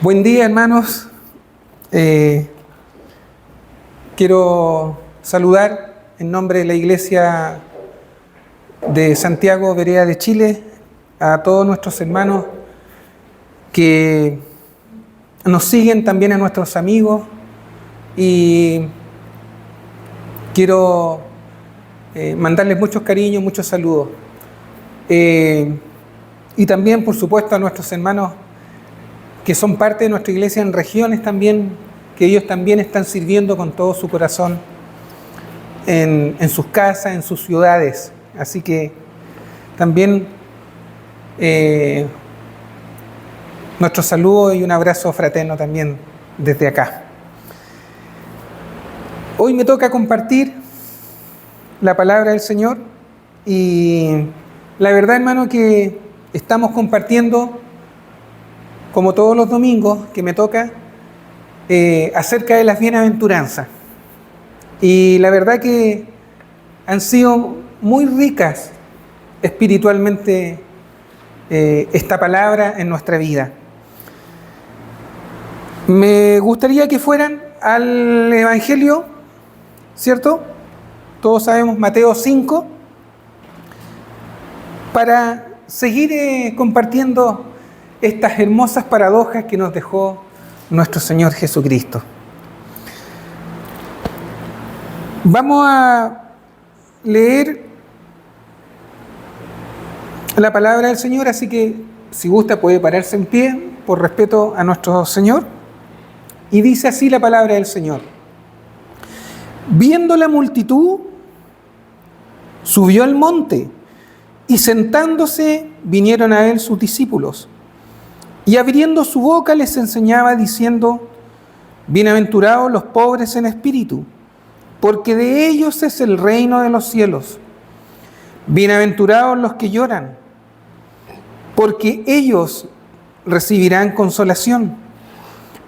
Buen día, hermanos. Quiero saludar en nombre de la Iglesia de Santiago, Vereda de Chile, a todos nuestros hermanos que nos siguen, también a nuestros amigos, y quiero mandarles muchos cariños, muchos saludos. Y también, por supuesto, a nuestros hermanos que son parte de nuestra iglesia en regiones también, que ellos también están sirviendo con todo su corazón en sus casas, en sus ciudades. Así que también nuestro saludo y un abrazo fraterno también desde acá. Hoy me toca compartir la palabra del Señor y la verdad, hermano, que estamos compartiendo, como todos los domingos que me toca, acerca de las bienaventuranzas. Y la verdad que han sido muy ricas espiritualmente esta palabra en nuestra vida. Me gustaría que fueran al Evangelio, ¿cierto? Todos sabemos Mateo 5, para seguir compartiendo estas hermosas paradojas que nos dejó nuestro Señor Jesucristo. Vamos a leer la palabra del Señor, así que si gusta puede pararse en pie por respeto a nuestro Señor. Y dice así la palabra del Señor: viendo la multitud, subió al monte, y sentándose vinieron a él sus discípulos. Y abriendo su boca les enseñaba diciendo: bienaventurados los pobres en espíritu, porque de ellos es el reino de los cielos. Bienaventurados los que lloran, porque ellos recibirán consolación.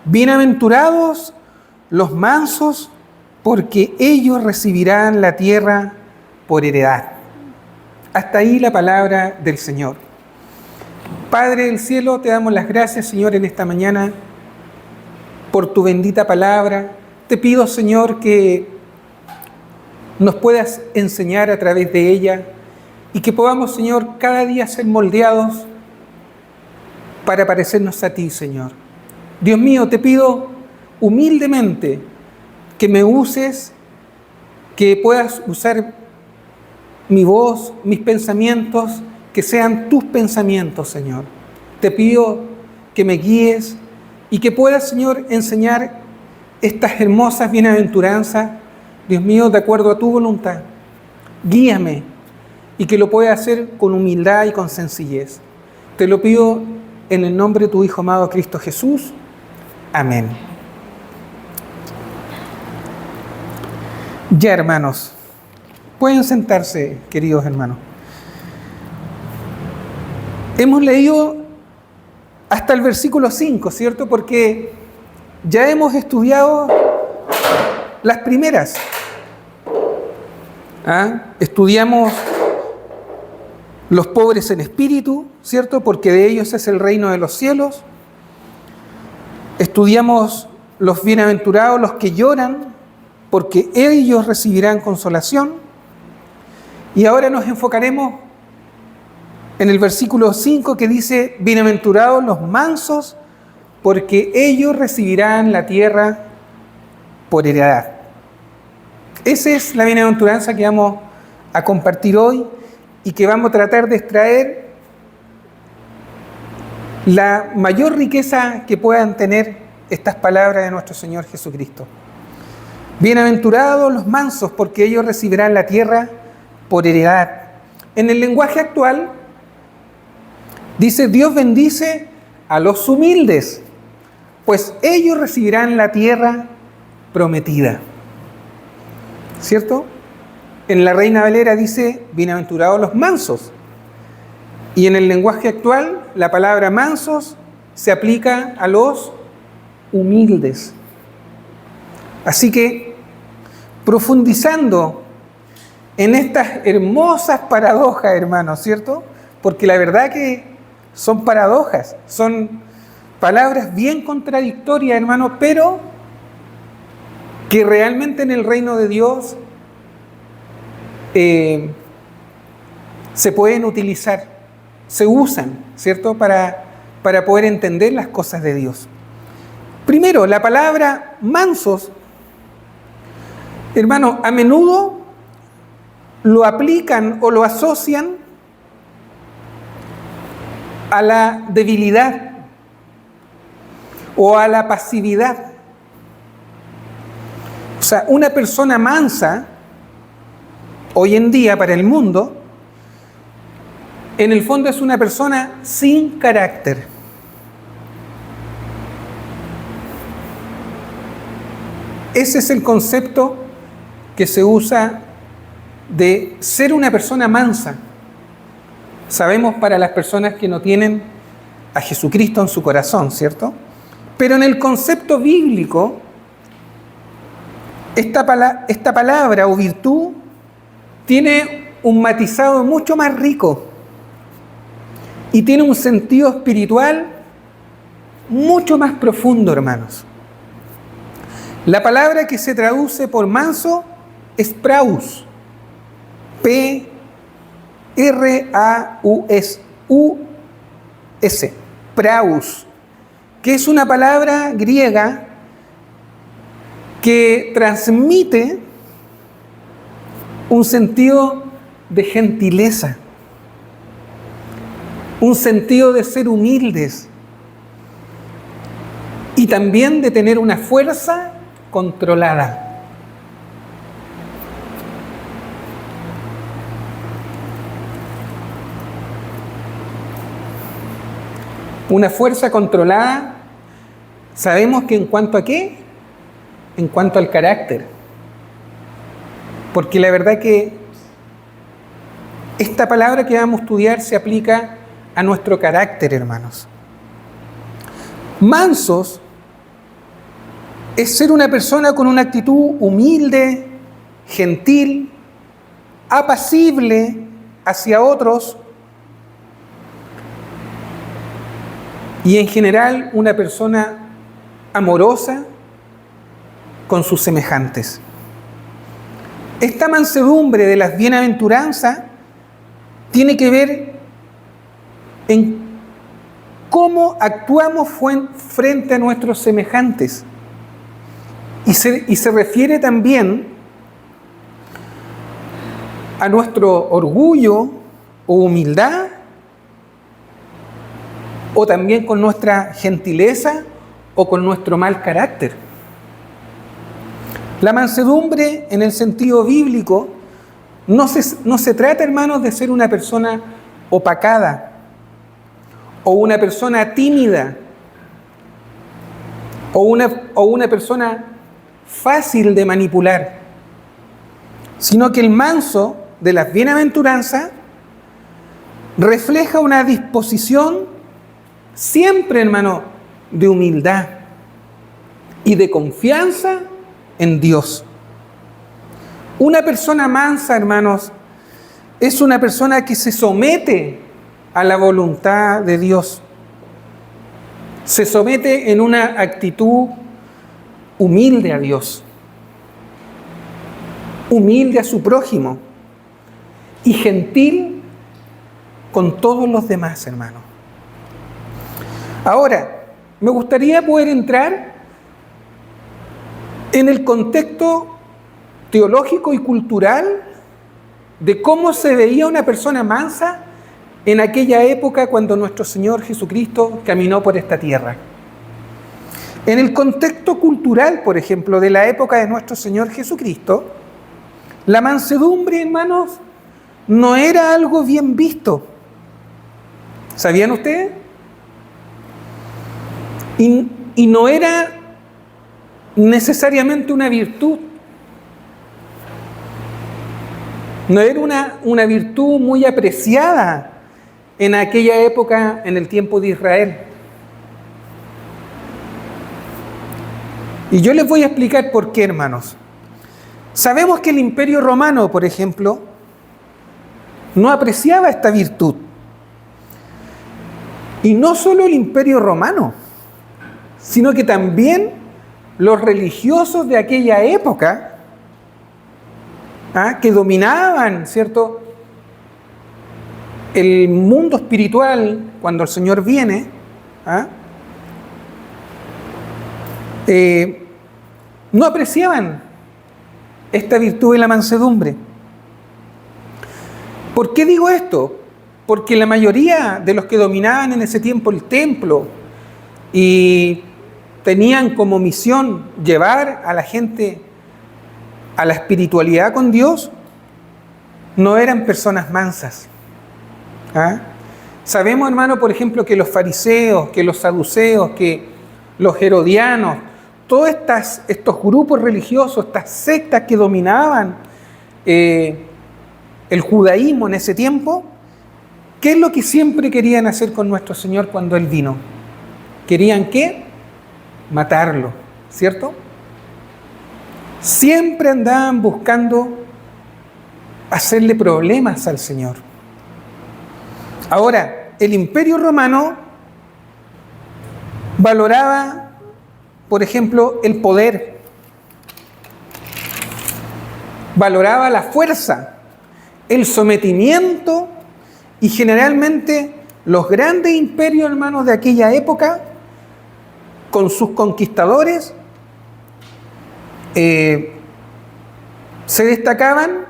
Bienaventurados los mansos, porque ellos recibirán la tierra por heredad. Hasta ahí la palabra del Señor. Padre del cielo, te damos las gracias, Señor, en esta mañana por tu bendita palabra. Te pido, Señor, que nos puedas enseñar a través de ella y que podamos, Señor, cada día ser moldeados para parecernos a ti, Señor. Dios mío, te pido humildemente que me uses, que puedas usar mi voz, mis pensamientos, que sean tus pensamientos, Señor. Te pido que me guíes y que puedas, Señor, enseñar estas hermosas bienaventuranzas, Dios mío, de acuerdo a tu voluntad. Guíame y que lo pueda hacer con humildad y con sencillez. Te lo pido en el nombre de tu Hijo amado Cristo Jesús. Amén. Ya, hermanos, pueden sentarse, queridos hermanos. Hemos leído hasta el versículo 5, ¿cierto? Porque ya hemos estudiado las primeras. Estudiamos los pobres en espíritu, ¿cierto? Porque de ellos es el reino de los cielos. Estudiamos los bienaventurados, los que lloran, porque ellos recibirán consolación. Y ahora nos enfocaremos en el versículo 5, que dice: bienaventurados los mansos, porque ellos recibirán la tierra por heredad. Esa es la bienaventuranza que vamos a compartir hoy y que vamos a tratar de extraer la mayor riqueza que puedan tener estas palabras de nuestro Señor Jesucristo. Bienaventurados los mansos, porque ellos recibirán la tierra por heredad. En el lenguaje actual dice: Dios bendice a los humildes, pues ellos recibirán la tierra prometida. ¿Cierto? En la Reina Valera dice: bienaventurados los mansos. Y en el lenguaje actual, la palabra mansos se aplica a los humildes. Así que, profundizando en estas hermosas paradojas, hermanos, ¿cierto? Porque la verdad que son paradojas, son Palabras bien contradictorias, hermano, pero que realmente en el reino de Dios se pueden utilizar, se usan, ¿cierto? Para poder entender las cosas de Dios. Primero, la palabra mansos, hermano, a menudo lo aplican o lo asocian a la debilidad o a la pasividad. O sea, una persona mansa, hoy en día para el mundo, en el fondo es una persona sin carácter. Ese es el concepto que se usa de ser una persona mansa. Sabemos para las personas que no tienen a Jesucristo en su corazón, ¿cierto? Pero en el concepto bíblico, esta palabra o virtud tiene un matizado mucho más rico y tiene un sentido espiritual mucho más profundo, hermanos. La palabra que se traduce por manso es praus, P-R-A-U-S, praus, que es una palabra griega que transmite un sentido de gentileza, un sentido de ser humildes y también de tener una fuerza controlada. Una fuerza controlada, sabemos que en cuanto a qué, en cuanto al carácter. Porque la verdad que esta palabra que vamos a estudiar se aplica a nuestro carácter, hermanos. Mansos es ser una persona con una actitud humilde, gentil, apacible hacia otros y en general una persona amorosa con sus semejantes. Esta mansedumbre de las bienaventuranzas tiene que ver en cómo actuamos frente a nuestros semejantes. Y se refiere también a nuestro orgullo o humildad, o también con nuestra gentileza o con nuestro mal carácter. La mansedumbre en el sentido bíblico no se trata, hermanos, de ser una persona opacada o una persona tímida o una persona fácil de manipular, sino que el manso de las bienaventuranzas refleja una disposición siempre, hermano, de humildad y de confianza en Dios. Una persona mansa, hermanos, es una persona que se somete a la voluntad de Dios. Se somete en una actitud humilde a Dios, humilde a su prójimo y gentil con todos los demás, hermano. Ahora, me gustaría poder entrar en el contexto teológico y cultural de cómo se veía una persona mansa en aquella época cuando nuestro Señor Jesucristo caminó por esta tierra. En el contexto cultural, por ejemplo, de la época de nuestro Señor Jesucristo, la mansedumbre, hermanos, no era algo bien visto. ¿Sabían ustedes? Y no era necesariamente una virtud. No era una virtud muy apreciada en aquella época, en el tiempo de Israel. Y yo les voy a explicar por qué, hermanos. Sabemos que el Imperio Romano, por ejemplo, no apreciaba esta virtud. Y no solo el Imperio Romano, sino que también los religiosos de aquella época, que dominaban, ¿cierto?, el mundo espiritual cuando el Señor viene, no apreciaban esta virtud de la mansedumbre. ¿Por qué digo esto? Porque la mayoría de los que dominaban en ese tiempo el templo y tenían como misión llevar a la gente a la espiritualidad con Dios, no eran personas mansas. Sabemos, hermano, por ejemplo, que los fariseos, que los saduceos, que los herodianos, todos estos grupos religiosos, estas sectas que dominaban el judaísmo en ese tiempo, ¿qué es lo que siempre querían hacer con nuestro Señor cuando Él vino? ¿Querían qué? Matarlo, ¿cierto? Siempre andaban buscando hacerle problemas al Señor. Ahora, el Imperio Romano valoraba, por ejemplo, el poder, valoraba la fuerza, el sometimiento, y generalmente los grandes imperios, hermanos, de aquella época, con sus conquistadores, se destacaban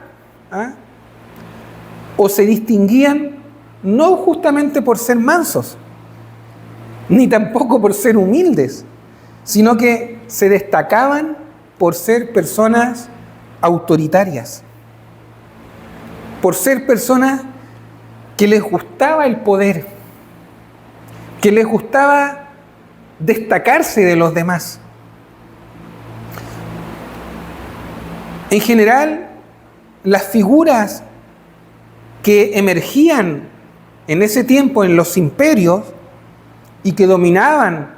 o se distinguían no justamente por ser mansos, ni tampoco por ser humildes, sino que se destacaban por ser personas autoritarias, por ser personas que les gustaba el poder, que les gustaba destacarse de los demás. En general, las figuras que emergían en ese tiempo en los imperios y que dominaban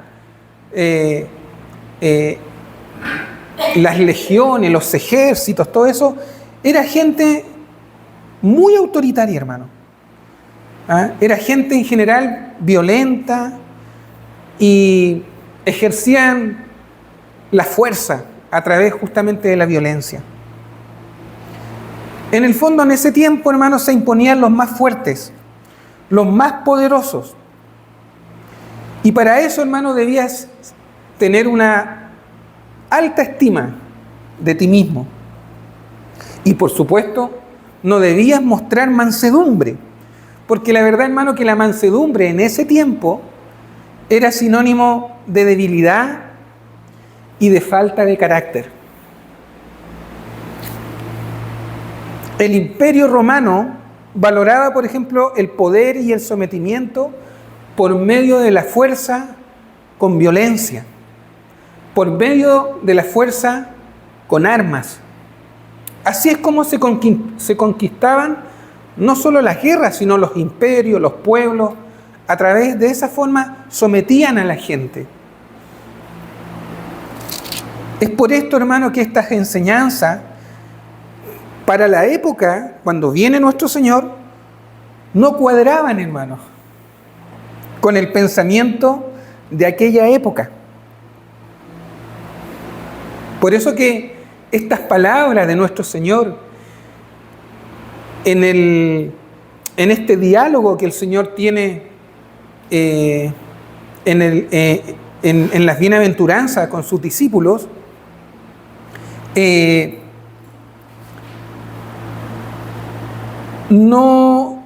las legiones, los ejércitos, todo eso, era gente muy autoritaria, hermano. Era gente en general violenta y ejercían la fuerza a través justamente de la violencia. En el fondo, en ese tiempo, hermanos, se imponían los más fuertes, los más poderosos. Y para eso, hermano, debías tener una alta estima de ti mismo. Y por supuesto, no debías mostrar mansedumbre, porque la verdad, hermano, que la mansedumbre en ese tiempo era sinónimo de debilidad y de falta de carácter. El Imperio Romano valoraba, por ejemplo, el poder y el sometimiento por medio de la fuerza con violencia, por medio de la fuerza con armas. Así es como se conquistaban no solo las guerras, sino los imperios, los pueblos. A través de esa forma sometían a la gente. Es por esto, hermano, que estas enseñanzas, para la época, cuando viene nuestro Señor, no cuadraban, hermano, con el pensamiento de aquella época. Por eso que estas palabras de nuestro Señor, en este diálogo que el Señor tiene en las bienaventuranzas con sus discípulos, no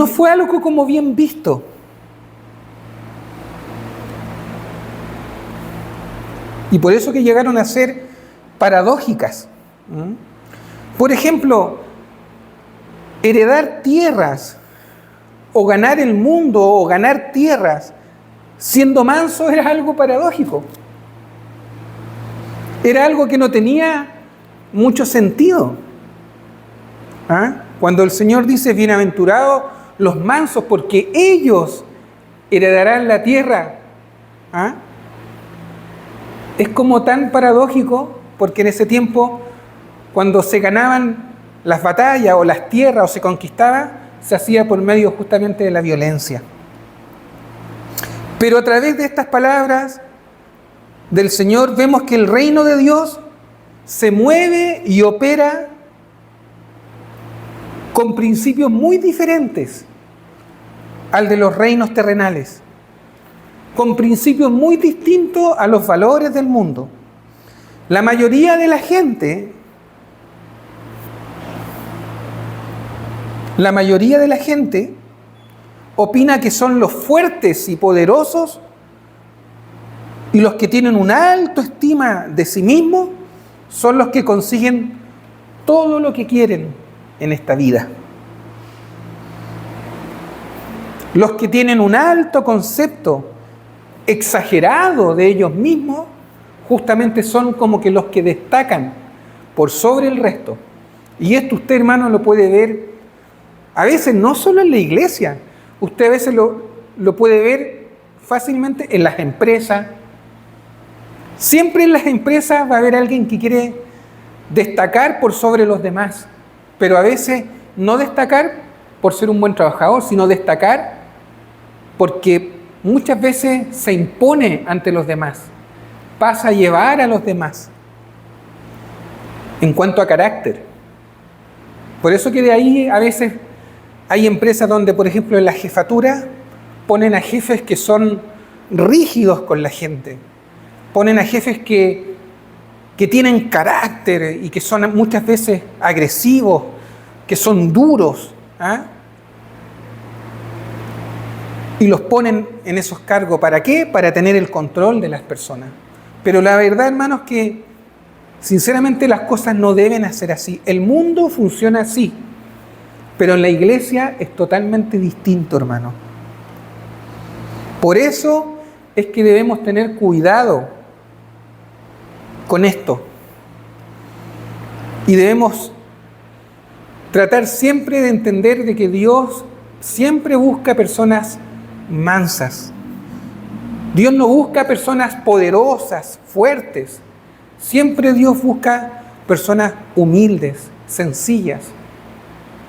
fue algo como bien visto. Y por eso que llegaron a ser paradójicas. Por ejemplo, heredar tierras o ganar el mundo o ganar tierras siendo manso era algo paradójico. Era algo que no tenía mucho sentido. Cuando el Señor dice, bienaventurados los mansos, porque ellos heredarán la tierra. Es como tan paradójico, porque en ese tiempo, cuando se ganaban las batallas o las tierras o se conquistaba, se hacía por medio justamente de la violencia. Pero a través de estas palabras, del Señor, vemos que el reino de Dios se mueve y opera con principios muy diferentes al de los reinos terrenales, con principios muy distintos a los valores del mundo. La mayoría de la gente opina que son los fuertes y poderosos y los que tienen una alta estima de sí mismos son los que consiguen todo lo que quieren en esta vida. Los que tienen un alto concepto exagerado de ellos mismos, justamente son como que los que destacan por sobre el resto. Y esto usted, hermano, lo puede ver a veces no solo en la iglesia, usted a veces lo puede ver fácilmente en las empresas. Siempre en las empresas va a haber alguien que quiere destacar por sobre los demás, pero a veces no destacar por ser un buen trabajador, sino destacar porque muchas veces se impone ante los demás, pasa a llevar a los demás en cuanto a carácter. Por eso que de ahí a veces hay empresas donde, por ejemplo, en la jefatura ponen a jefes que son rígidos con la gente, ponen a jefes que tienen carácter y que son muchas veces agresivos, que son duros, y los ponen en esos cargos. ¿Para qué? Para tener el control de las personas. Pero la verdad, hermanos, que sinceramente las cosas no deben ser así. El mundo funciona así, pero en la iglesia es totalmente distinto, hermano. Por eso es que debemos tener cuidado con esto. Y debemos tratar siempre de entender de que Dios siempre busca personas mansas. Dios no busca personas poderosas, fuertes. Siempre Dios busca personas humildes, sencillas.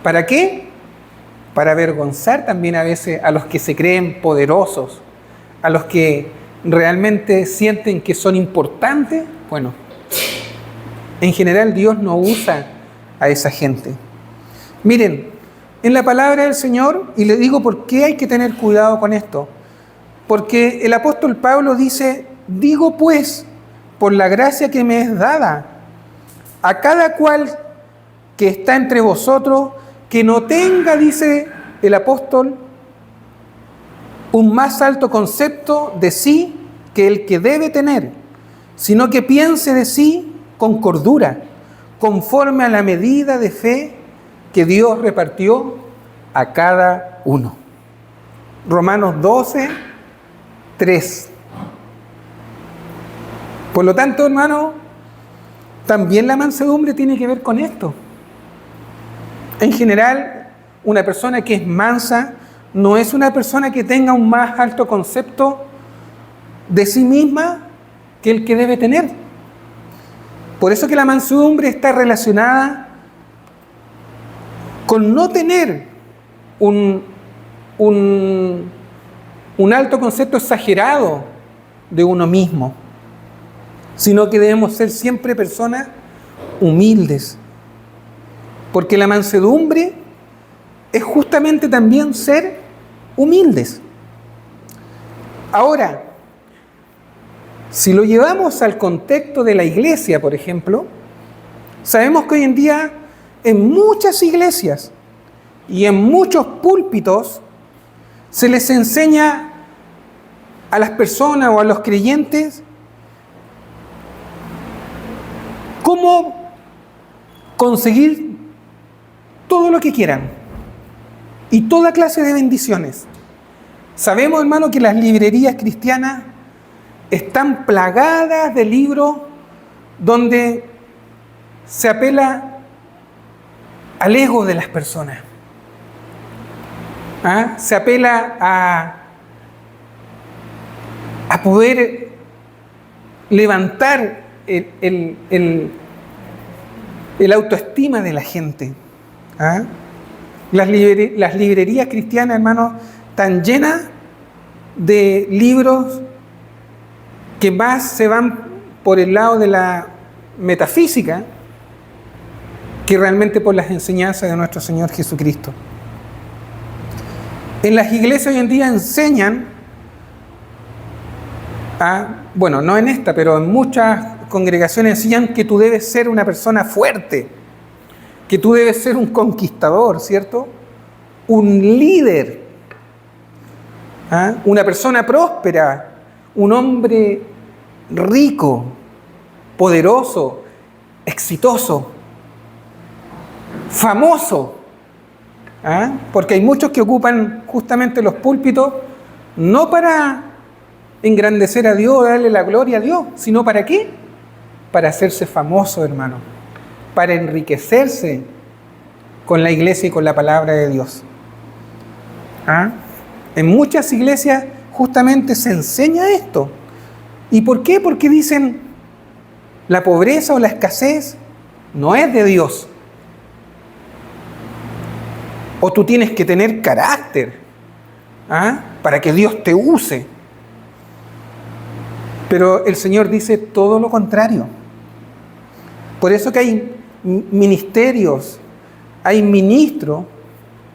¿Para qué? Para avergonzar también a veces a los que se creen poderosos, a los que realmente sienten que son importantes. Bueno, en general Dios no usa a esa gente. Miren, en la palabra del Señor, y le digo por qué hay que tener cuidado con esto, porque el apóstol Pablo dice: digo pues, por la gracia que me es dada, a cada cual que está entre vosotros, que no tenga, dice el apóstol, un más alto concepto de sí que el que debe tener, sino que piense de sí con cordura, conforme a la medida de fe que Dios repartió a cada uno. Romanos 12, 3. Por lo tanto, hermano, también la mansedumbre tiene que ver con esto. En general, una persona que es mansa no es una persona que tenga un más alto concepto de sí misma que el que debe tener. Por eso que la mansedumbre está relacionada con no tener un alto concepto exagerado de uno mismo, sino que debemos ser siempre personas humildes. Porque la mansedumbre es justamente también ser humildes. Ahora, si lo llevamos al contexto de la iglesia, por ejemplo, sabemos que hoy en día en muchas iglesias y en muchos púlpitos se les enseña a las personas o a los creyentes cómo conseguir todo lo que quieran y toda clase de bendiciones. Sabemos, hermano, que las librerías cristianas están plagadas de libros donde se apela al ego de las personas. Se apela a poder levantar el autoestima de la gente. Las librerías cristianas, hermanos, están llenas de libros que más se van por el lado de la metafísica que realmente por las enseñanzas de nuestro Señor Jesucristo. En las iglesias hoy en día enseñan bueno, no en esta, pero en muchas congregaciones enseñan que tú debes ser una persona fuerte, que tú debes ser un conquistador, ¿cierto? Un líder, una persona próspera, un hombre rico, poderoso, exitoso, famoso, porque hay muchos que ocupan justamente los púlpitos no para engrandecer a Dios, darle la gloria a Dios, sino ¿para qué? Para hacerse famoso, hermano, para enriquecerse con la iglesia y con la palabra de Dios. En muchas iglesias justamente se enseña esto. ¿Y por qué? Porque dicen, la pobreza o la escasez no es de Dios. O tú tienes que tener carácter para que Dios te use. Pero el Señor dice todo lo contrario. Por eso que hay ministerios, hay ministros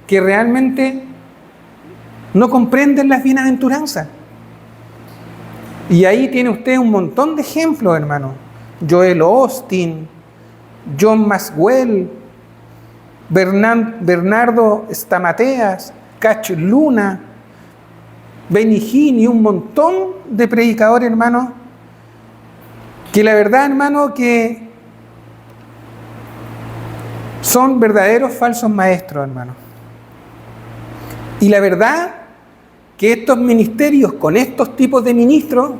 que realmente no comprenden las bienaventuranzas. Y ahí tiene usted un montón de ejemplos, hermano. Joel Austin, John Maxwell, Bernardo Stamateas, Cach Luna, Benny Hinn y un montón de predicadores, hermano, que la verdad, hermano, que son verdaderos falsos maestros, hermano. Y la verdad que estos ministerios con estos tipos de ministros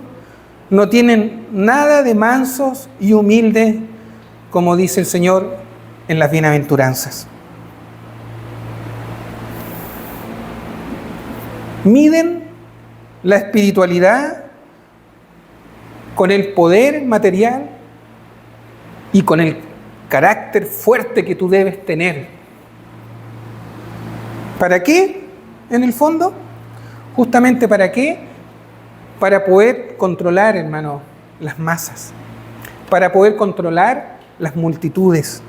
no tienen nada de mansos y humildes, como dice el Señor en las bienaventuranzas. Miden la espiritualidad con el poder material y con el carácter fuerte que tú debes tener. ¿Para qué? En el fondo, justamente ¿para qué? Para poder controlar, hermano, las masas, para poder controlar las multitudes.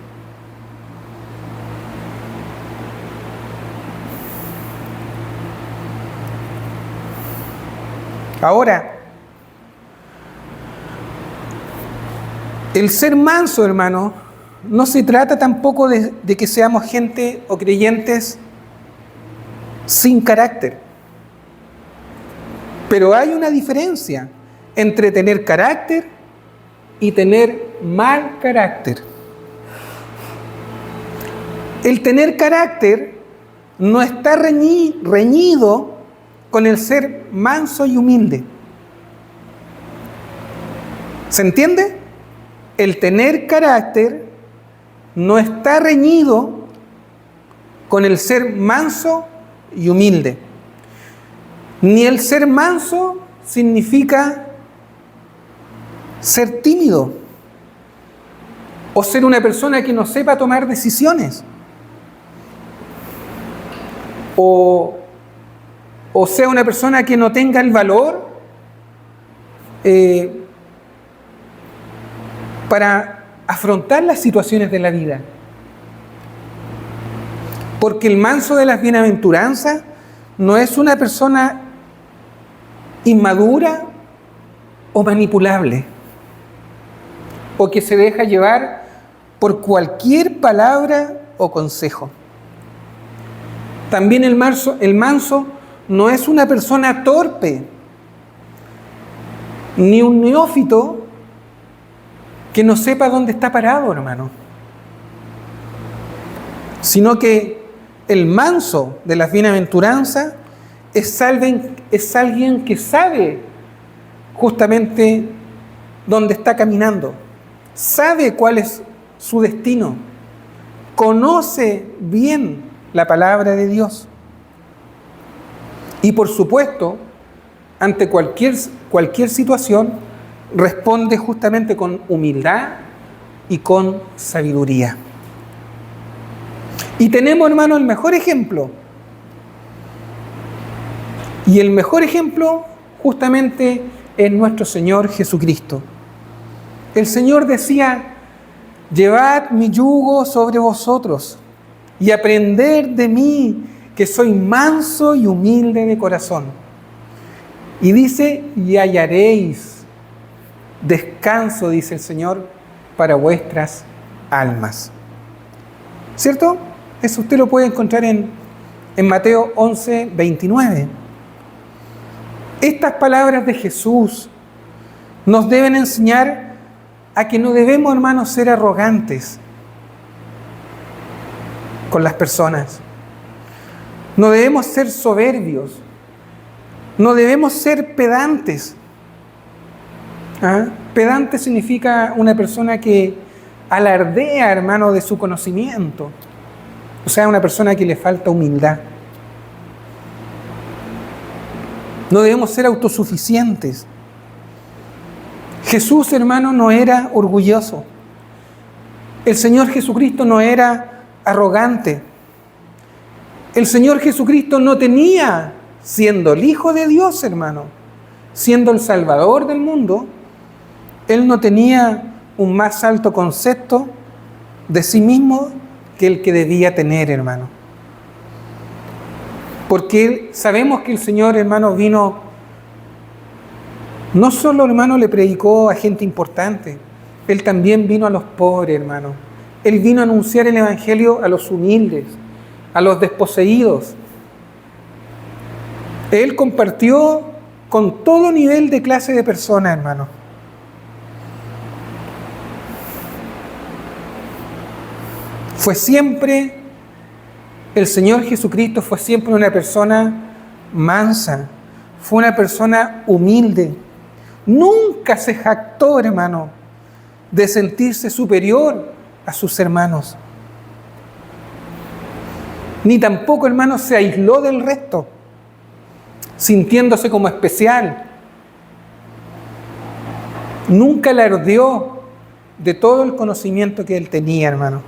Ahora, el ser manso, hermano, no se trata tampoco de que seamos gente o creyentes sin carácter. Pero hay una diferencia entre tener carácter y tener mal carácter. El tener carácter no está reñido con el ser manso y humilde. ¿Se entiende? El tener carácter no está reñido con el ser manso y humilde. Ni el ser manso significa ser tímido o ser una persona que no sepa tomar decisiones o sea una persona que no tenga el valor para afrontar las situaciones de la vida. Porque el manso de las bienaventuranzas no es una persona inmadura o manipulable, o que se deja llevar por cualquier palabra o consejo. También el manso no es una persona torpe, ni un neófito que no sepa dónde está parado, hermano. Sino que el manso de las bienaventuranzas es alguien que sabe justamente dónde está caminando, sabe cuál es su destino, conoce bien la palabra de Dios. Y por supuesto, ante cualquier situación, responde justamente con humildad y con sabiduría. Y tenemos, hermano, el mejor ejemplo. Y el mejor ejemplo justamente es nuestro Señor Jesucristo. El Señor decía: llevad mi yugo sobre vosotros y aprended de mí, que soy manso y humilde de corazón. Y dice: y hallaréis descanso, dice el Señor, para vuestras almas. ¿Cierto? Eso usted lo puede encontrar en Mateo 11, 29. Estas palabras de Jesús nos deben enseñar a que no debemos, hermanos, ser arrogantes con las personas. No debemos ser soberbios. No debemos ser pedantes. Pedante significa una persona que alardea, hermano, de su conocimiento. O sea, una persona que le falta humildad. No debemos ser autosuficientes. Jesús, hermano, no era orgulloso. El Señor Jesucristo no era arrogante. El Señor Jesucristo no tenía, siendo el Hijo de Dios, hermano, siendo el Salvador del mundo, Él no tenía un más alto concepto de sí mismo que el que debía tener, hermano. Porque sabemos que el Señor, hermano, vino, no solo, hermano, le predicó a gente importante, Él también vino a los pobres, hermano. Él vino a anunciar el Evangelio a los humildes, a los desposeídos. Él compartió con todo nivel de clase de personas, hermano. Fue siempre, el Señor Jesucristo fue siempre una persona mansa, fue una persona humilde. Nunca se jactó, hermano, de sentirse superior a sus hermanos. Ni tampoco, hermano, se aisló del resto, sintiéndose como especial. Nunca alardeó de todo el conocimiento que él tenía, hermano,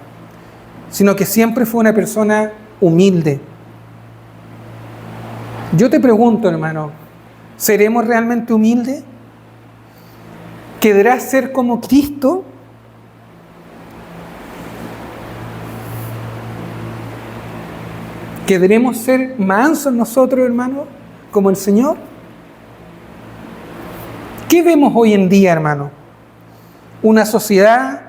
sino que siempre fue una persona humilde. Yo te pregunto, hermano, ¿seremos realmente humildes? ¿Querrás ser como Cristo? ¿Queremos ser mansos nosotros, hermano, como el Señor? ¿Qué vemos hoy en día, hermano? Una sociedad,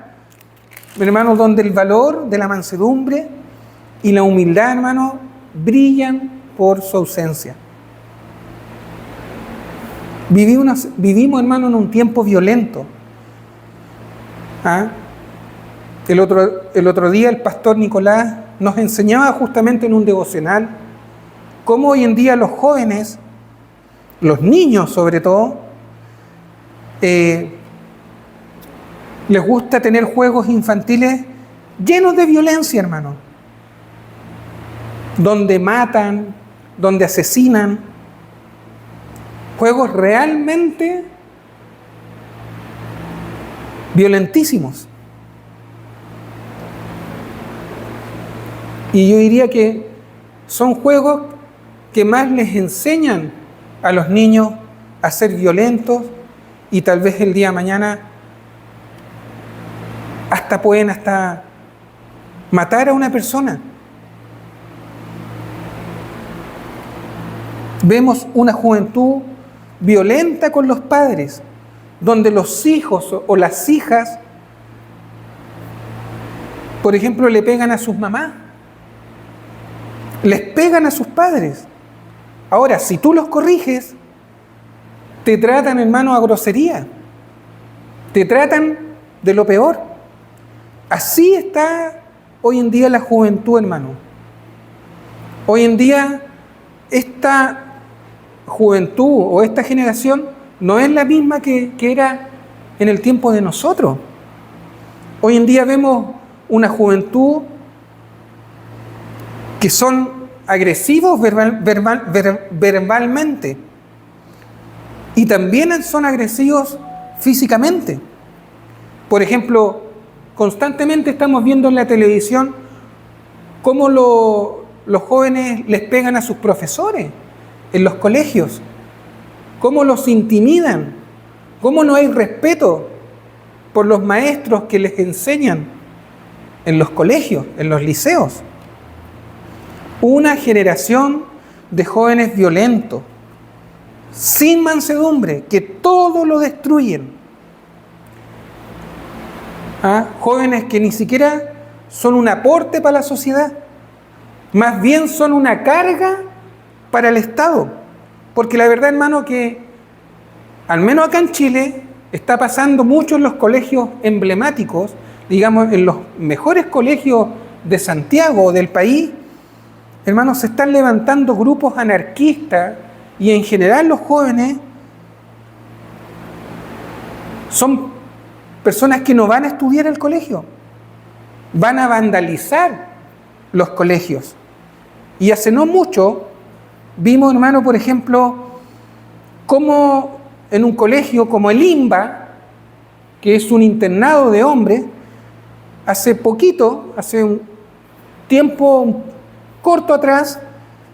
hermano, donde el valor de la mansedumbre y la humildad, hermano, brillan por su ausencia. Vivimos, hermano, en un tiempo violento. El otro día el pastor Nicolás nos enseñaba justamente en un devocional cómo hoy en día los jóvenes, los niños sobre todo, les gusta tener juegos infantiles llenos de violencia, hermano, donde matan, donde asesinan, juegos realmente violentísimos. Y yo diría que son juegos que más les enseñan a los niños a ser violentos y tal vez el día de mañana pueden matar a una persona. Vemos una juventud violenta con los padres, donde los hijos o las hijas, por ejemplo, le pegan a sus mamás, les pegan a sus padres. Ahora, si tú los corriges, te tratan, hermano, a grosería, te tratan de lo peor. Así está hoy en día la juventud, hermano. Hoy en día esta juventud o esta generación no es la misma que era en el tiempo de nosotros. Hoy en día vemos una juventud que son agresivos verbalmente y también son agresivos físicamente. Por ejemplo, constantemente estamos viendo en la televisión cómo los jóvenes les pegan a sus profesores en los colegios, cómo los intimidan, ¿Cómo no hay respeto por los maestros que les enseñan en los colegios, en los liceos? Una generación de jóvenes violentos, sin mansedumbre, que todo lo destruyen. Jóvenes que ni siquiera son un aporte para la sociedad, más bien son una carga para el Estado. Porque la verdad, hermano, que al menos acá en Chile está pasando mucho en los colegios emblemáticos, digamos, en los mejores colegios de Santiago o del país. Hermanos, se están levantando grupos anarquistas y en general los jóvenes son personas que no van a estudiar al colegio, van a vandalizar los colegios. Y hace no mucho vimos, hermano, por ejemplo, cómo en un colegio como el IMBA, que es un internado de hombres, hace un tiempo corto atrás,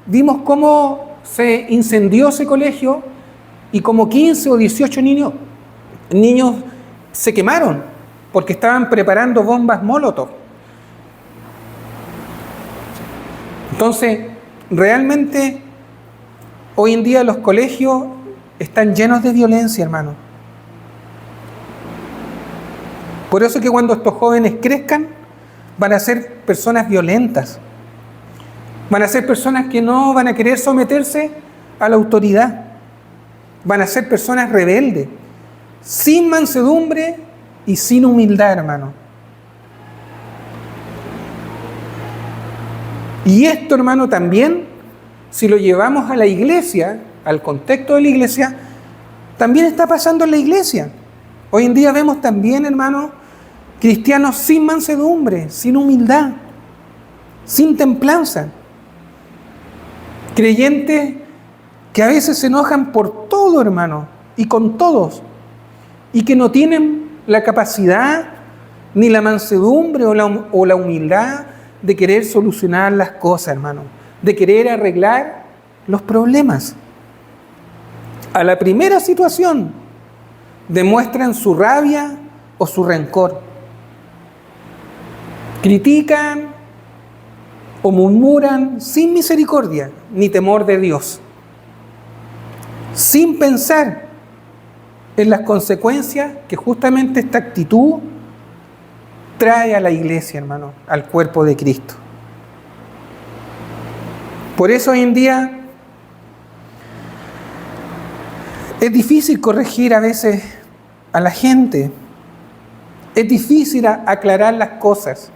vimos cómo se incendió ese colegio y como 15 o 18 niños se quemaron porque estaban preparando bombas Molotov. Entonces, realmente, hoy en día los colegios están llenos de violencia, hermano. Por eso es que cuando estos jóvenes crezcan, van a ser personas violentas. Van a ser personas que no van a querer someterse a la autoridad. Van a ser personas rebeldes, sin mansedumbre y sin humildad, hermano. Y esto, hermano, también, si lo llevamos a la iglesia, al contexto de la iglesia, también está pasando en la iglesia. Hoy en día vemos también, hermano, cristianos sin mansedumbre, sin humildad, sin templanza. Creyentes que a veces se enojan por todo, hermano, y con todos, y que no tienen la capacidad, ni la mansedumbre o la humildad de querer solucionar las cosas, hermano, de querer arreglar los problemas. A la primera situación demuestran su rabia o su rencor. Critican o murmuran sin misericordia ni temor de Dios, sin pensar en las consecuencias que justamente esta actitud trae a la iglesia, hermano, al cuerpo de Cristo. Por eso hoy en día es difícil corregir a veces a la gente, es difícil aclarar las cosas.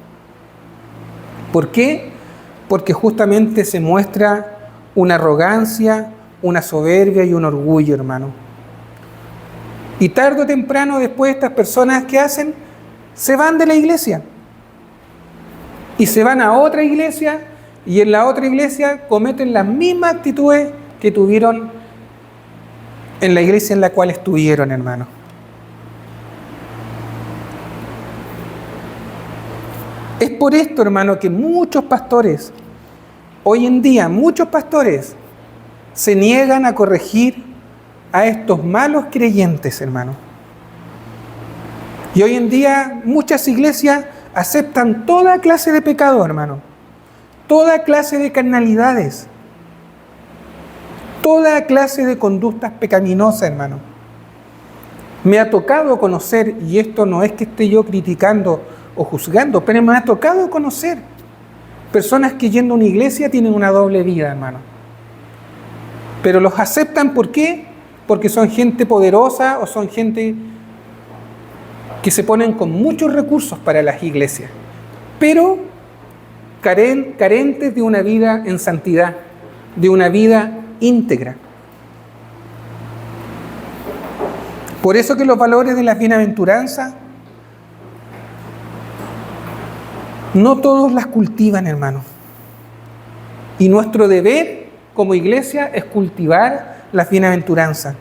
¿Por qué? Porque justamente se muestra una arrogancia, una soberbia y un orgullo, hermano. Y tarde o temprano después estas personas, ¿qué hacen? Se van de la iglesia. Y se van a otra iglesia y en la otra iglesia cometen las mismas actitudes que tuvieron en la iglesia en la cual estuvieron, hermano. Es por esto, hermano, que muchos pastores, hoy en día, muchos pastores se niegan a corregir a estos malos creyentes, hermano. Y hoy en día muchas iglesias aceptan toda clase de pecado, hermano. Toda clase de carnalidades. Toda clase de conductas pecaminosas, hermano. Me ha tocado conocer, y esto no es que esté yo criticando o juzgando, pero me ha tocado conocer personas que yendo a una iglesia tienen una doble vida, hermano. Pero los aceptan, ¿por qué? Porque son gente poderosa o son gente que se ponen con muchos recursos para las iglesias, pero carentes de una vida en santidad, de una vida íntegra. Por eso que los valores de las bienaventuranzas no todos las cultivan, hermano. Y nuestro deber como iglesia es cultivar las bienaventuranzas.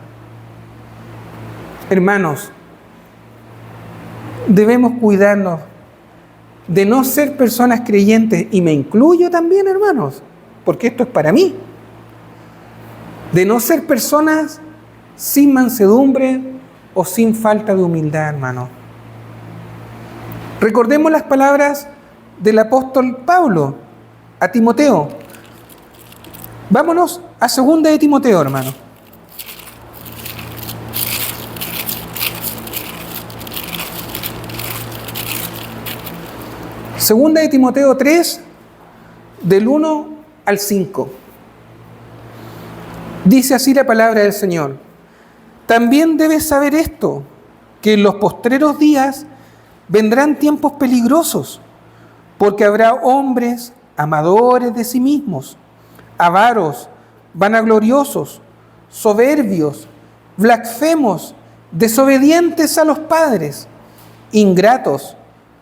Hermanos, debemos cuidarnos de no ser personas creyentes, y me incluyo también, hermanos, porque esto es para mí, de no ser personas sin mansedumbre, o sin falta de humildad, hermano. Recordemos las palabras del apóstol Pablo a Timoteo. Vámonos a 2 de Timoteo, hermano. Segunda de Timoteo 3, del 1 al 5. Dice así la palabra del Señor: también debes saber esto, que en los postreros días vendrán tiempos peligrosos, porque habrá hombres amadores de sí mismos, avaros, vanagloriosos, soberbios, blasfemos, desobedientes a los padres, ingratos,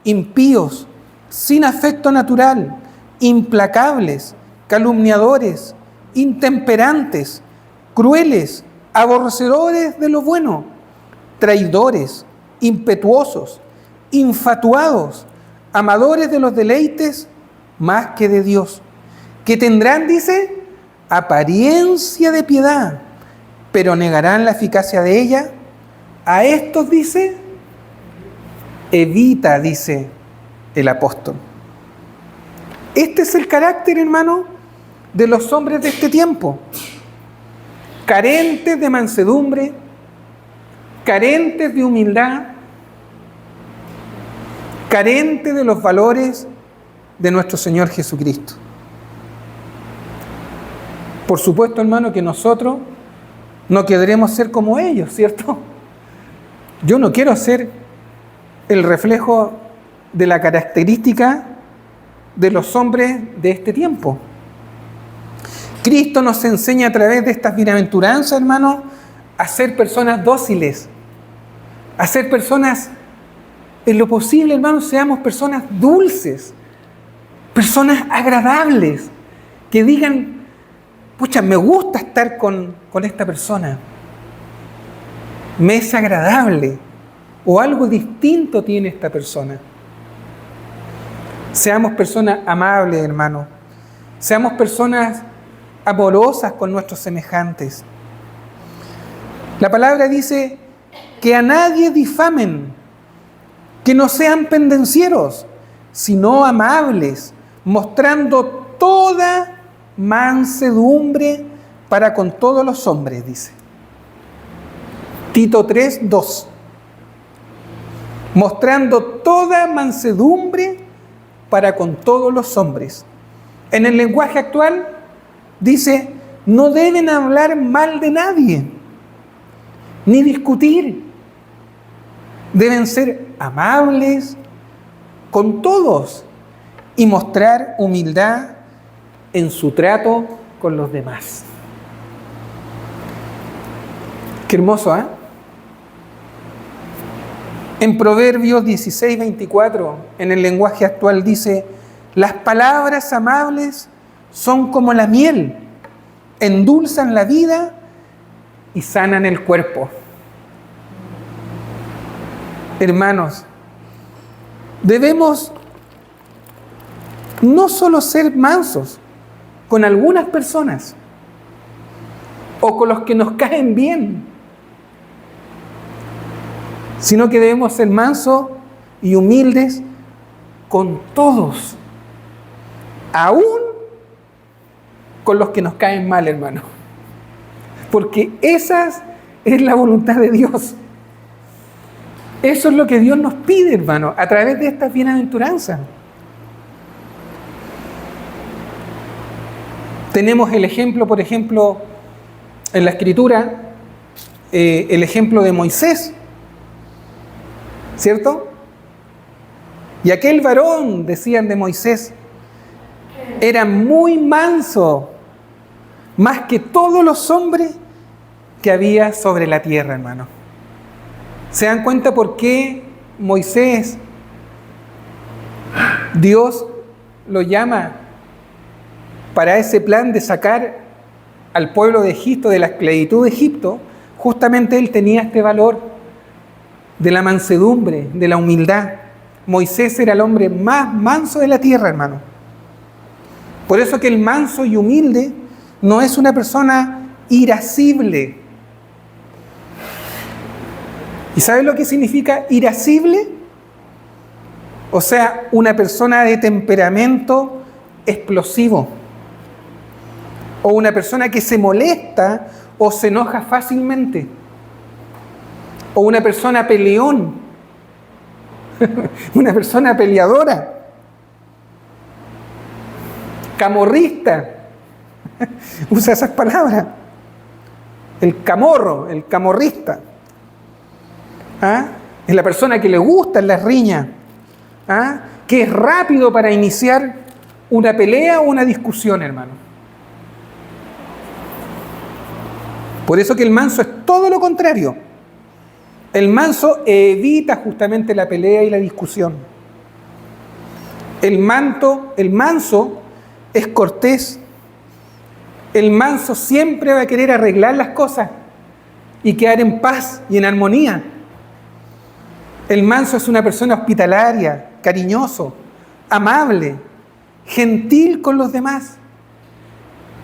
impíos, sin afecto natural, implacables, calumniadores, intemperantes, crueles, aborrecedores de lo bueno, traidores, impetuosos, infatuados, amadores de los deleites más que de Dios, que tendrán, dice, apariencia de piedad, pero negarán la eficacia de ella. A estos, dice, evita, dice el apóstol. Este es el carácter, hermano, de los hombres de este tiempo: carentes de mansedumbre, carentes de humildad, carentes de los valores de nuestro Señor Jesucristo. Por supuesto, hermano, que nosotros no queremos ser como ellos, ¿cierto? Yo no quiero ser el reflejo de la característica de los hombres de este tiempo. Cristo nos enseña a través de estas bienaventuranzas, hermano, a ser personas dóciles, a ser personas, en lo posible, hermano, seamos personas dulces, personas agradables, que digan: pucha, me gusta estar con esta persona, me es agradable, o algo distinto tiene esta persona. Seamos personas amables, hermano. Seamos personas amorosas con nuestros semejantes. La palabra dice que a nadie difamen, que no sean pendencieros, sino amables, mostrando toda mansedumbre para con todos los hombres, dice. Tito 3, 2. Mostrando toda mansedumbre para con todos los hombres. En el lenguaje actual dice: no deben hablar mal de nadie, ni discutir. Deben ser amables con todos y mostrar humildad en su trato con los demás. Qué hermoso, ¿eh? En Proverbios 16, 24, en el lenguaje actual dice: las palabras amables son como la miel, endulzan la vida y sanan el cuerpo. Hermanos, debemos no solo ser mansos con algunas personas o con los que nos caen bien, sino que debemos ser mansos y humildes con todos, aún con los que nos caen mal, hermano. Porque esa es la voluntad de Dios. Eso es lo que Dios nos pide, hermano, a través de estas bienaventuranzas. Tenemos el ejemplo, por ejemplo, en la Escritura, el ejemplo de Moisés, ¿cierto? Y aquel varón, decían de Moisés, era muy manso, más que todos los hombres que había sobre la tierra, hermano. ¿Se dan cuenta por qué Moisés, Dios lo llama para ese plan de sacar al pueblo de Egipto, de la esclavitud de Egipto? Justamente él tenía este valor de la mansedumbre, de la humildad. Moisés era el hombre más manso de la tierra, hermano. Por eso que el manso y humilde no es una persona irascible. ¿Y sabes lo que significa irascible? O sea, una persona de temperamento explosivo. O una persona que se molesta o se enoja fácilmente. O una persona peleón. Una persona peleadora. Camorrista. Usa esas palabras. El camorro, el camorrista. ¿Ah? Es la persona que le gustan las riñas. ¿Ah? Que es rápido para iniciar una pelea o una discusión, hermano. Por eso que el manso es todo lo contrario. El manso evita justamente la pelea y la discusión. El manso es cortés. El manso siempre va a querer arreglar las cosas y quedar en paz y en armonía. El manso es una persona hospitalaria, cariñoso, amable, gentil con los demás.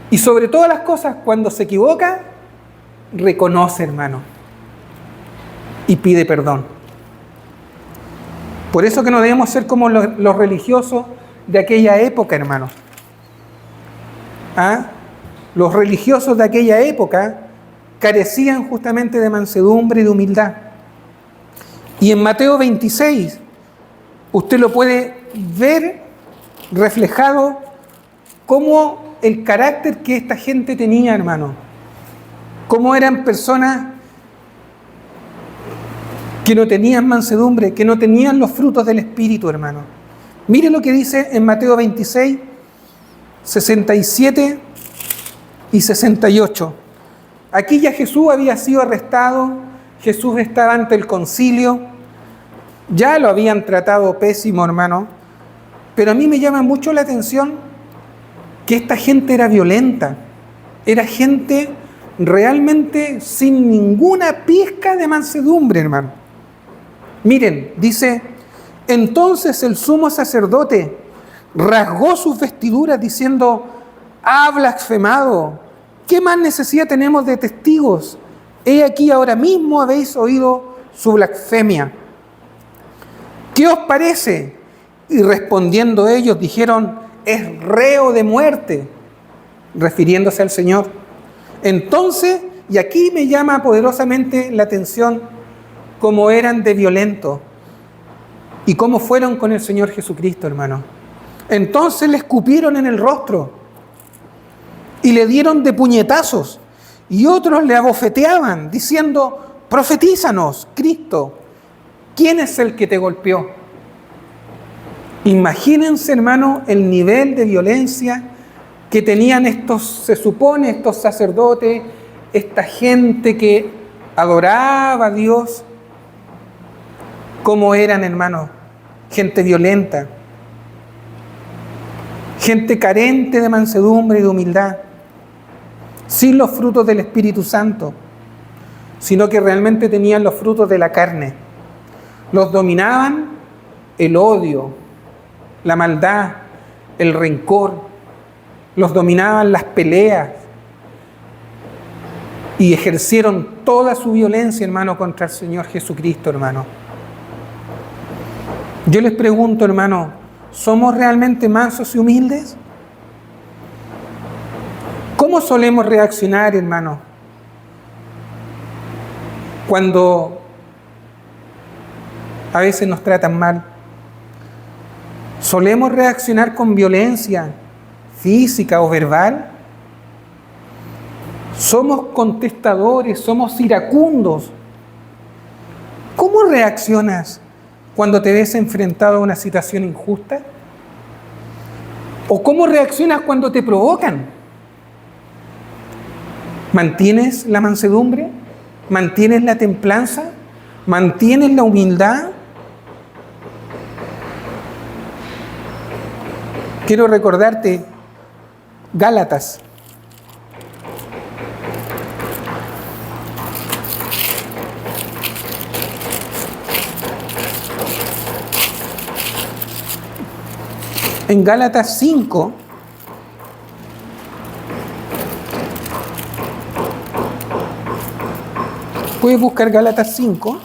Y sobre todas las cosas, cuando se equivoca, reconoce, hermano, y pide perdón. Por eso que no debemos ser como los religiosos de aquella época, hermano. ¿Ah? Los religiosos de aquella época carecían justamente de mansedumbre y de humildad. Y en Mateo 26, usted lo puede ver reflejado cómo el carácter que esta gente tenía, hermano. Cómo eran personas que no tenían mansedumbre, que no tenían los frutos del Espíritu, hermano. Mire lo que dice en Mateo 26, 67 y 68. Aquí ya Jesús había sido arrestado, Jesús estaba ante el concilio, ya lo habían tratado pésimo, hermano, pero a mí me llama mucho la atención que esta gente era violenta, era gente realmente sin ninguna pizca de mansedumbre, hermano. Miren, dice, entonces el sumo sacerdote rasgó sus vestiduras diciendo, ha blasfemado, ¿qué más necesidad tenemos de testigos? He aquí ahora mismo habéis oído su blasfemia. ¿Qué os parece? Y respondiendo ellos dijeron, es reo de muerte, refiriéndose al Señor. Entonces, y aquí me llama poderosamente la atención cómo eran de violentos y cómo fueron con el Señor Jesucristo, hermano. Entonces le escupieron en el rostro y le dieron de puñetazos y otros le abofeteaban diciendo, profetízanos, Cristo, ¿quién es el que te golpeó? Imagínense, hermano, el nivel de violencia que tenían estos, se supone, estos sacerdotes, esta gente que adoraba a Dios. ¿Cómo eran, hermano? Gente violenta, gente carente de mansedumbre y de humildad, sin los frutos del Espíritu Santo, sino que realmente tenían los frutos de la carne. Los dominaban el odio, la maldad, el rencor, los dominaban las peleas y ejercieron toda su violencia, hermano, contra el Señor Jesucristo, hermano. Yo les pregunto, hermano, ¿somos realmente mansos y humildes? ¿Cómo solemos reaccionar, hermano, cuando a veces nos tratan mal? ¿Solemos reaccionar con violencia física o verbal? ¿Somos contestadores? ¿Somos iracundos? ¿Cómo reaccionas cuando te ves enfrentado a una situación injusta? ¿O cómo reaccionas cuando te provocan? ¿Mantienes la mansedumbre? ¿Mantienes la templanza? ¿Mantienes la humildad? Quiero recordarte Gálatas. En Gálatas 5, puedes buscar Gálatas 5,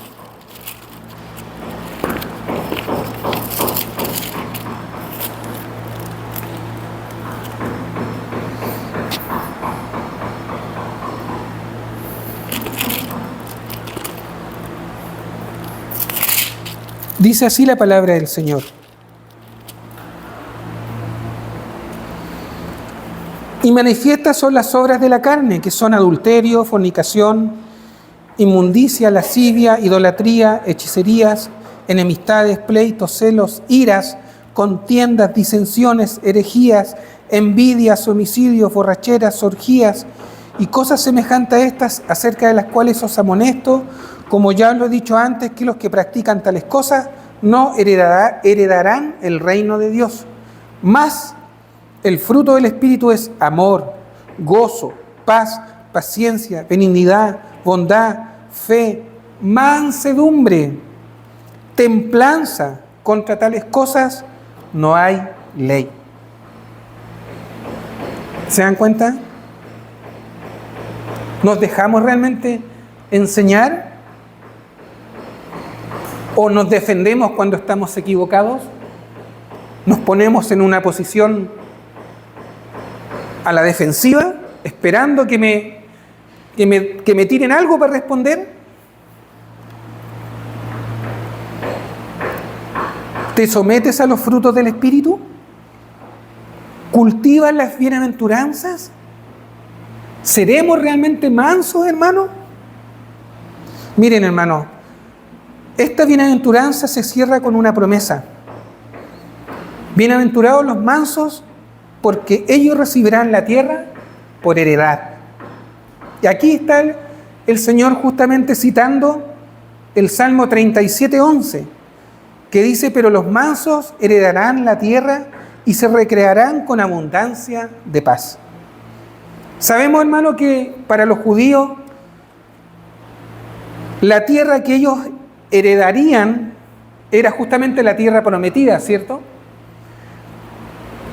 Dice así la palabra del Señor. Y manifiestas son las obras de la carne, que son adulterio, fornicación, inmundicia, lascivia, idolatría, hechicerías, enemistades, pleitos, celos, iras, contiendas, disensiones, herejías, envidias, homicidios, borracheras, orgías y cosas semejantes a estas, acerca de las cuales os amonesto, como ya lo he dicho antes, que los que practican tales cosas no heredarán el reino de Dios. Mas el fruto del Espíritu es amor, gozo, paz, paciencia, benignidad, bondad, fe, mansedumbre, templanza. Contra tales cosas no hay ley. ¿Se dan cuenta? ¿Nos dejamos realmente enseñar? ¿O nos defendemos cuando estamos equivocados? ¿Nos ponemos en una posición a la defensiva, esperando que me tiren algo para responder? ¿Te sometes a los frutos del Espíritu? ¿Cultivas las bienaventuranzas? ¿Seremos realmente mansos, hermano? Miren, hermano, esta bienaventuranza se cierra con una promesa. Bienaventurados los mansos, porque ellos recibirán la tierra por heredad. Y aquí está el Señor justamente citando el Salmo 37:11, que dice: pero los mansos heredarán la tierra y se recrearán con abundancia de paz. Sabemos, hermano, que para los judíos la tierra que ellos heredarían era justamente la tierra prometida, ¿cierto?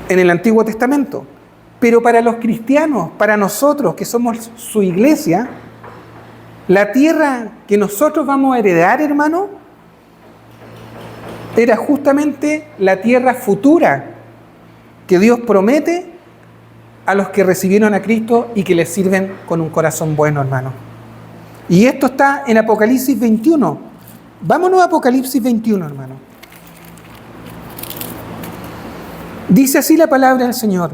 En el Antiguo Testamento. Pero para los cristianos, para nosotros que somos su iglesia, la tierra que nosotros vamos a heredar, hermano, era justamente la tierra futura que Dios promete a los que recibieron a Cristo y que les sirven con un corazón bueno, hermano. Y esto está en Apocalipsis 21. Vámonos a Apocalipsis 21, hermano. Dice así la palabra del Señor.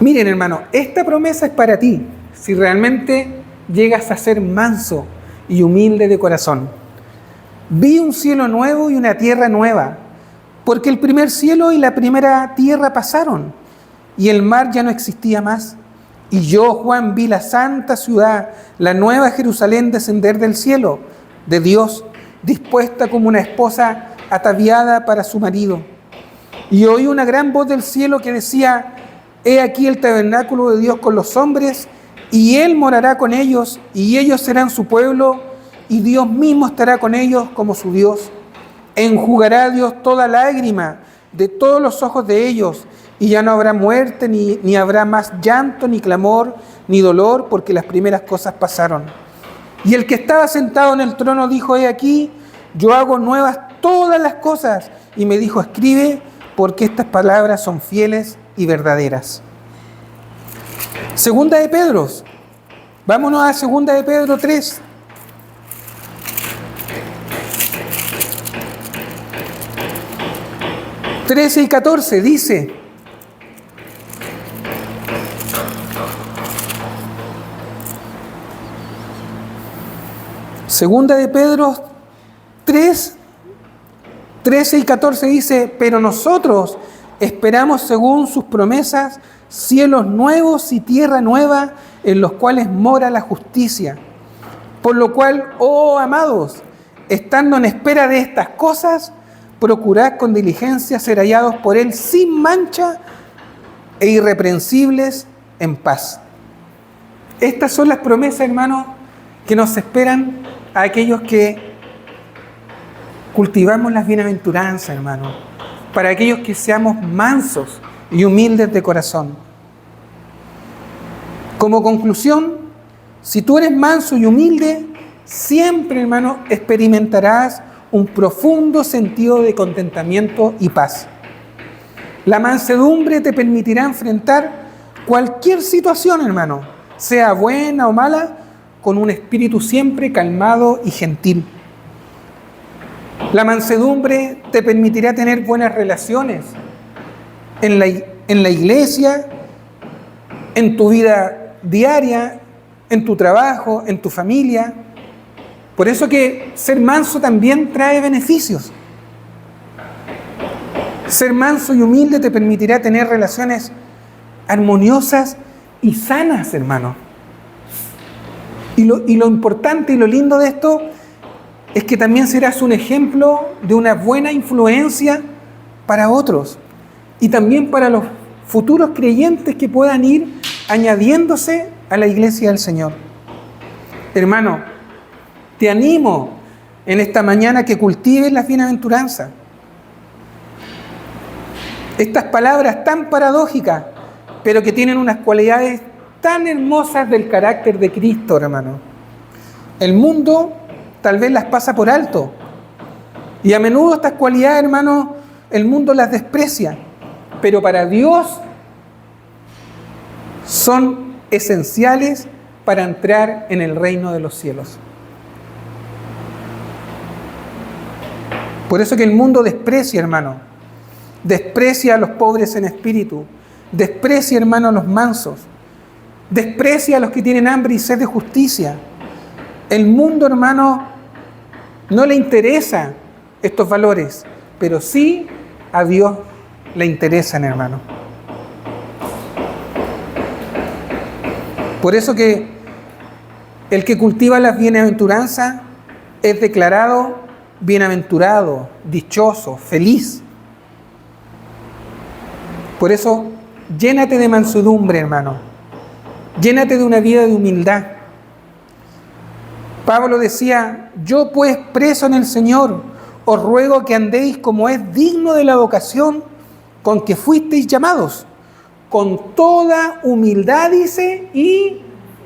Miren, hermano, esta promesa es para ti, si realmente llegas a ser manso y humilde de corazón. Vi un cielo nuevo y una tierra nueva, porque el primer cielo y la primera tierra pasaron, y el mar ya no existía más. Y yo, Juan, vi la santa ciudad, la nueva Jerusalén, descender del cielo, de Dios, dispuesta como una esposa ataviada para su marido. Y oí una gran voz del cielo que decía: he aquí el tabernáculo de Dios con los hombres, y Él morará con ellos, y ellos serán su pueblo, y Dios mismo estará con ellos como su Dios. Enjugará Dios toda lágrima de todos los ojos de ellos, y ya no habrá muerte, ni habrá más llanto, ni clamor, ni dolor, porque las primeras cosas pasaron. Y el que estaba sentado en el trono dijo: he aquí, yo hago nuevas todas las cosas. Y me dijo: escribe, porque estas palabras son fieles y verdaderas. Segunda de Pedro. Vámonos a Segunda de Pedro 3. ...13 y 14 dice: Segunda de Pedro 3, 13 y 14 dice: pero nosotros esperamos según sus promesas cielos nuevos y tierra nueva en los cuales mora la justicia. Por lo cual, oh amados, estando en espera de estas cosas, procurad con diligencia ser hallados por Él sin mancha e irreprensibles en paz. Estas son las promesas, hermanos, que nos esperan a aquellos que cultivamos las bienaventuranzas, hermano, para aquellos que seamos mansos y humildes de corazón. Como conclusión, si tú eres manso y humilde, siempre, hermano, experimentarás un profundo sentido de contentamiento y paz. La mansedumbre te permitirá enfrentar cualquier situación, hermano, sea buena o mala, con un espíritu siempre calmado y gentil. La mansedumbre te permitirá tener buenas relaciones en la iglesia, en tu vida diaria, en tu trabajo, en tu familia. Por eso que ser manso también trae beneficios. Ser manso y humilde te permitirá tener relaciones armoniosas y sanas, hermano. Y lo importante y lo lindo de esto es que también serás un ejemplo de una buena influencia para otros y también para los futuros creyentes que puedan ir añadiéndose a la iglesia del Señor. Hermano, te animo en esta mañana que cultives las bienaventuranzas. Estas palabras tan paradójicas, pero que tienen unas cualidades tan hermosas del carácter de Cristo, hermano. El mundo tal vez las pasa por alto. Y a menudo estas cualidades, hermano, el mundo las desprecia. Pero para Dios son esenciales para entrar en el reino de los cielos. Por eso que el mundo desprecia, hermano. Desprecia a los pobres en espíritu. Desprecia, hermano, a los mansos. Desprecia a los que tienen hambre y sed de justicia. El mundo, hermano, no le interesa estos valores, pero sí a Dios le interesan, hermano. Por eso que el que cultiva las bienaventuranzas es declarado bienaventurado, dichoso, feliz. Por eso, llénate de mansedumbre, hermano. Llénate de una vida de humildad. Pablo decía: yo pues, preso en el Señor, os ruego que andéis como es digno de la vocación con que fuisteis llamados, con toda humildad, dice, y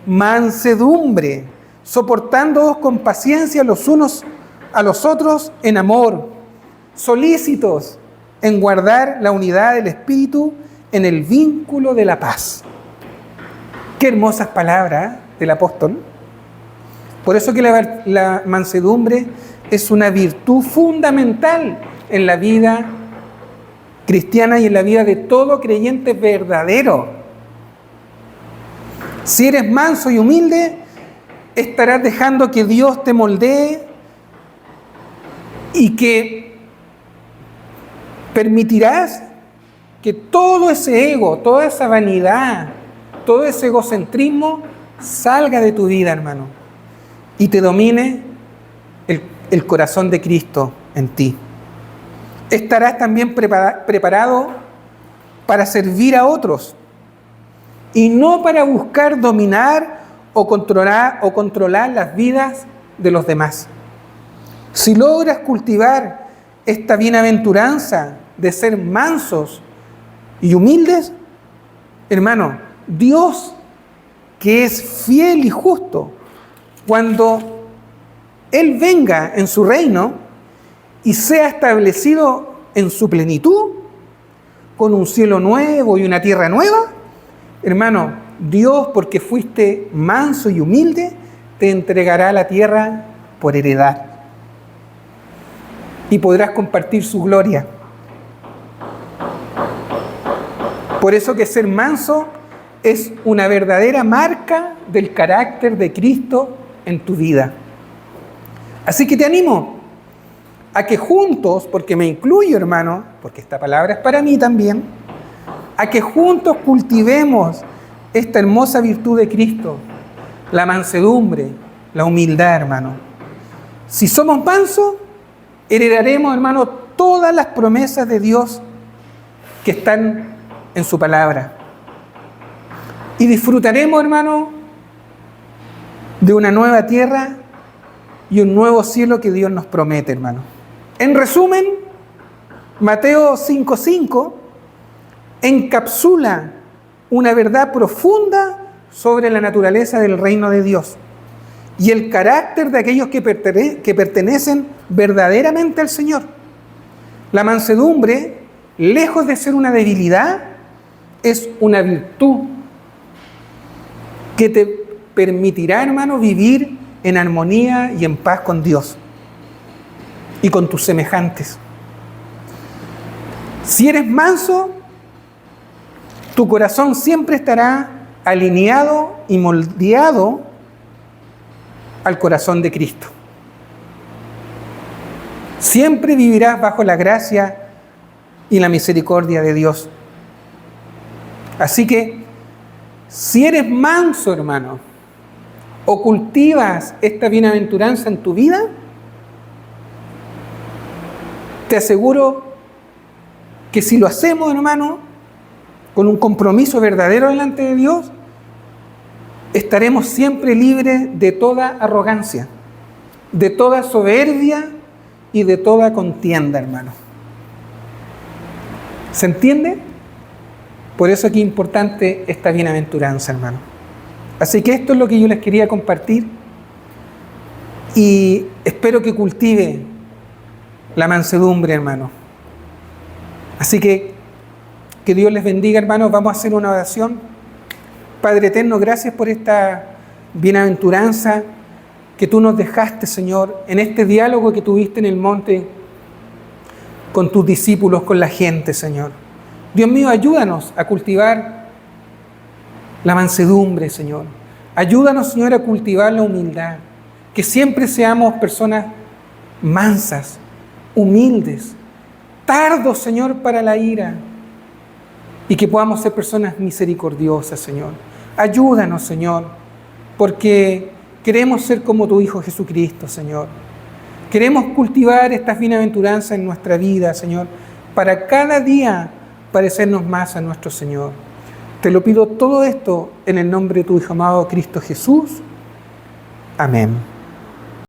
mansedumbre, soportándoos con paciencia los unos a los otros en amor, solícitos en guardar la unidad del Espíritu en el vínculo de la paz. Qué hermosas palabras del apóstol. Por eso que la mansedumbre es una virtud fundamental en la vida cristiana y en la vida de todo creyente verdadero. Si eres manso y humilde, estarás dejando que Dios te moldee y que permitirás que todo ese ego, toda esa vanidad, todo ese egocentrismo salga de tu vida, hermano, y te domine el corazón de Cristo en ti. Estarás también preparado para servir a otros y no para buscar dominar o controlar las vidas de los demás. Si logras cultivar esta bienaventuranza de ser mansos y humildes, hermano, Dios, que es fiel y justo, cuando Él venga en su reino y sea establecido en su plenitud, con un cielo nuevo y una tierra nueva, hermano, Dios, porque fuiste manso y humilde, te entregará la tierra por heredad y podrás compartir su gloria. Por eso que ser manso es una verdadera marca del carácter de Cristo en tu vida. Así que te animo a que juntos, porque me incluyo, hermano, porque esta palabra es para mí también, a que juntos cultivemos esta hermosa virtud de Cristo, la mansedumbre, la humildad, hermano. Si somos mansos, heredaremos, hermano, todas las promesas de Dios que están en su palabra. Y disfrutaremos, hermano, de una nueva tierra y un nuevo cielo que Dios nos promete, hermano. En resumen, Mateo 5:5 encapsula una verdad profunda sobre la naturaleza del reino de Dios y el carácter de aquellos que pertenecen verdaderamente al Señor. La mansedumbre, lejos de ser una debilidad, es una virtud que te permitirá, hermano, vivir en armonía y en paz con Dios. y con tus semejantes. Si eres manso, tu corazón siempre estará alineado y moldeado al corazón de Cristo. Siempre vivirás bajo la gracia y la misericordia de Dios. Así que, si eres manso, hermano, o cultivas esta bienaventuranza en tu vida, te aseguro que si lo hacemos, hermano, con un compromiso verdadero delante de Dios, estaremos siempre libres de toda arrogancia, de toda soberbia y de toda contienda, hermano. ¿Se entiende? Por eso aquí es importante esta bienaventuranza, hermano. Así que esto es lo que yo les quería compartir y espero que cultive la mansedumbre, hermano. Así que Dios les bendiga, hermanos. Vamos a hacer una oración. Padre eterno, gracias por esta bienaventuranza que tú nos dejaste, Señor, en este diálogo que tuviste en el monte con tus discípulos, con la gente, Señor. Dios mío, ayúdanos a cultivar la mansedumbre, Señor. Ayúdanos, Señor, a cultivar la humildad. Que siempre seamos personas mansas, humildes, tardos, Señor, para la ira. Y que podamos ser personas misericordiosas, Señor. Ayúdanos, Señor, porque queremos ser como tu Hijo Jesucristo, Señor. Queremos cultivar estas bienaventuranzas en nuestra vida, Señor, para cada día parecernos más a nuestro Señor. Te lo pido todo esto en el nombre de tu Hijo amado Cristo Jesús. Amén.